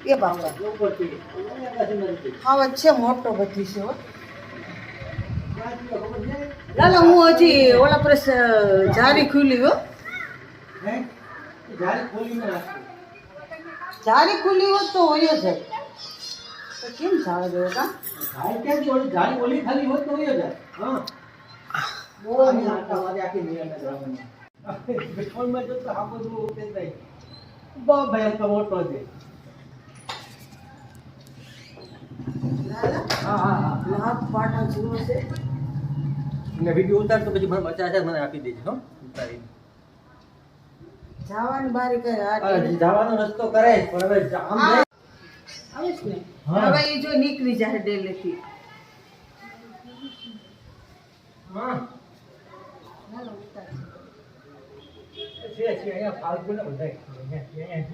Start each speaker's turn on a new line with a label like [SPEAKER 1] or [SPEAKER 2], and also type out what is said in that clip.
[SPEAKER 1] એ બાપા હા વચ્ચે મોટો બધી છે હો લાલા હું હજી ઓલા પર જારી ખુલી હો જારી ખુલી હોત તો હોય જ તો કેમ જવા દેવો કા
[SPEAKER 2] જાળી ઓલી ખાલી હોત તો હોય જાય હા બહુ આટા વાગે આખી નિયમ ફોનમાં જો તો આ બધું તે થાય બહુ ભયંકર મોટો છે
[SPEAKER 1] હા હા હા લાખ પાટા જુઓ છે
[SPEAKER 2] ને વિડિયો ઉતાર તો પછી મને 50,000 મને આપી દેજો હો ઉતારી
[SPEAKER 1] જવાની બારી કરે
[SPEAKER 2] જવાનો રસ્તો કરે પણ હવે આમ જાય
[SPEAKER 1] આવે છે ને હવે એ જો નીકળી જાય ડેલેથી
[SPEAKER 2] હા
[SPEAKER 1] હાલો ઉતાર
[SPEAKER 2] છે અહીંયા ફાલતુ ને બધાય અહીંયા